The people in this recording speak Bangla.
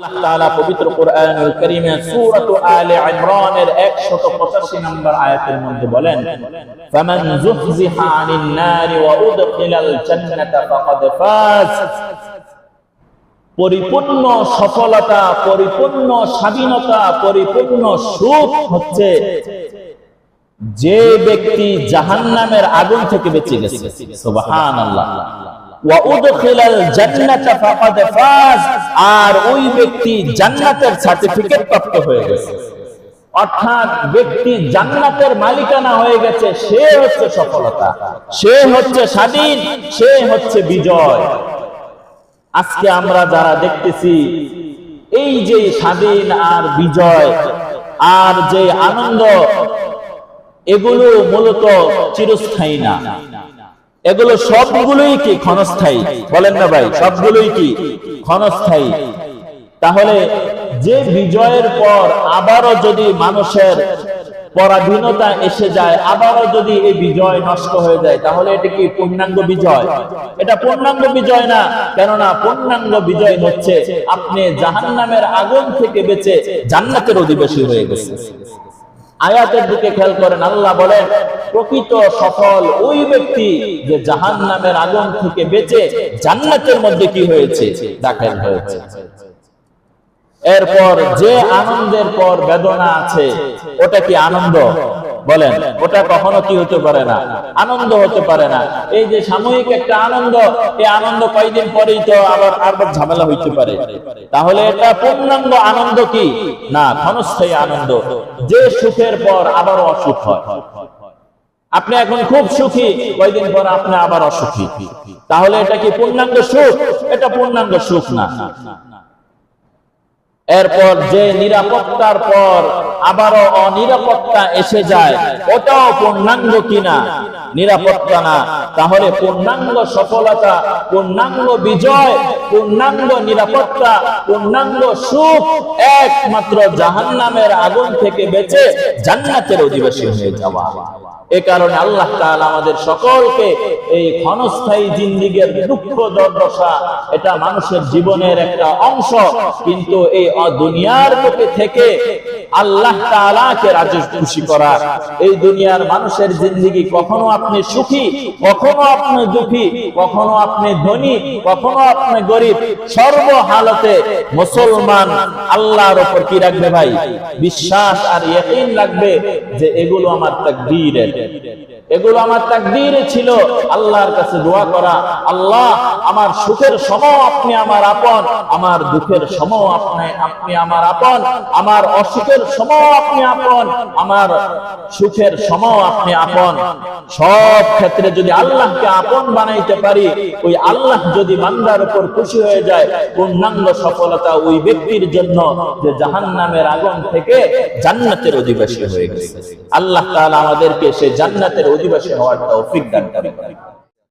আল্লাহ তাআলা পবিত্র কোরআনুল কারীমে সূরা আলে ইমরানের 185 নম্বর আয়াতের মধ্যে বলেন, ফামান যুহজিহা আনিন নারি ওয়া উদখিলাল জান্নাতা ফাকাদ ফাজ। পরিপূর্ণ সফলতা, পরিপূর্ণ স্বাধীনতা, পরিপূর্ণ সুখ হচ্ছে যে ব্যক্তি জাহান্নামের আগুন থেকে বেঁচে গেছে। সুবহানাল্লাহ। ওয়া উদখিলাল জান্নাতা ফাকাদ ফাজ, আর ওই ব্যক্তি জান্নাতের সার্টিফিকেট প্রাপ্ত হয়ে গেছে। অর্থাৎ ব্যক্তি জান্নাতের মালিকানা হয়ে গেছে, সে হচ্ছে সফলতা, সে হচ্ছে স্বাধীন, সে হচ্ছে বিজয়। আজকে আমরা যারা দেখতেছি এই যে স্বাধীন আর বিজয় আর যে আনন্দ, এগুলো মূলত চিরস্থায়ী না, এগুলো সবগুলোই কি ক্ষণস্থায়ী? বলেন না ভাই, সবগুলোই কি ক্ষণস্থায়ী? তাহলে যে বিজয়ের পর আবারও যদি মানুষের পরাধীনতা এসে যায়, আবারও যদি এই বিজয় নষ্ট হয়ে যায়, তাহলে এটা কি পূর্ণাঙ্গ বিজয়? এটা পূর্ণাঙ্গ বিজয় না। কেননা পূর্ণাঙ্গ বিজয় হচ্ছে আপনি জাহান্নামের আগুন থেকে বেঁচে জান্নাতের অধিবাসী হয়ে গেছে। আয়াতের দিকে খেয়াল করেন, আল্লাহ বলেন প্রকৃত সফল ওই ব্যক্তি যে জাহান্নামের আগুন থেকে বেঁচে জান্নাতের মধ্যে কি হয়েছে? দাখিল হয়েছে। এরপর যে আনন্দের পর বেদনা আছে, ওটা কি আনন্দ? বলেন, ওটা কখনো কি হতে পারে না? আনন্দ হতে পারে না। এই যে সাময়িক একটা আনন্দ, এই আনন্দ কয়েকদিন পরেই তো আবার ঝামেলা হইতে পারে। তাহলে এটা পূর্ণাঙ্গ আনন্দ কি না? ক্ষণস্থায়ী আনন্দ। যে সুখের পর আবার অসুখ হয়। আপনি এখন খুব সুখী, কয়েকদিন পর আপনি আবার অসুখী, তাহলে এটা কি পূর্ণাঙ্গ সুখ? এটা পূর্ণাঙ্গ সুখ না। এরপর যে নিরাপত্তার পর আবারও অনিরাপত্তা এসে যায়, ওটাও পূর্ণাঙ্গ কিনা? নিরাপত্তা না। তাহলে পূর্ণাঙ্গ সফলতা, পূর্ণাঙ্গ বিজয়, পূর্ণাঙ্গ নিরাপত্তা, পূর্ণাঙ্গ সুখ একমাত্র জাহান্নামের আগুন থেকে বেঁচে জান্নাতের অধিবাসী হয়ে যাওয়া। এ কারণে আল্লাহ তাআলা আমাদের সকলকে এই ক্ষণস্থায়ী জিন্দেগীর দুঃখ দুর্দশা, এটা মানুষের জীবনের একটা অংশ, কিন্তু এই দুনিয়ার বুকে থেকে আল্লাহ তাআলাকে রাজি খুশি করা। এই দুনিয়ার মানুষের জিন্দেগি কখনো আপনি সুখী, কখনো আপনি দুঃখী, কখনো আপনি ধনী, কখনো আপনি গরিব, সর্বহালতে মুসলমান আল্লাহর উপর কি রাখবে ভাই? বিশ্বাস আর ইয়াকিন রাখবে যে এগুলো আমার তাকদীরের, এগুলো আমার তাকদীরে ছিল। আল্লাহর কাছে দোয়া করা, আল্লাহ আমার সুখের সময় আপনি আমার আপন, আমার দুঃখের সময় আপনি আমার আপন, আমার অসুখের সময় আপনি আপন, আমার সুখের সময় আপনি আপন। সব ক্ষেত্রে যদি আল্লাহকে আপন বানাইতে পারি, ওই আল্লাহ যদি বান্দার উপর খুশি হয়ে যায়, পূর্ণাঙ্গ সফলতা ওই ব্যক্তির জন্য যে জাহান্নামের আগুন থেকে জান্নাতের অধিবাসী হয়ে গেছে। আল্লাহ তাআলা আমাদেরকে সে জান্নাতের অধিবাসী হওয়ার তৌফিক দান করেন।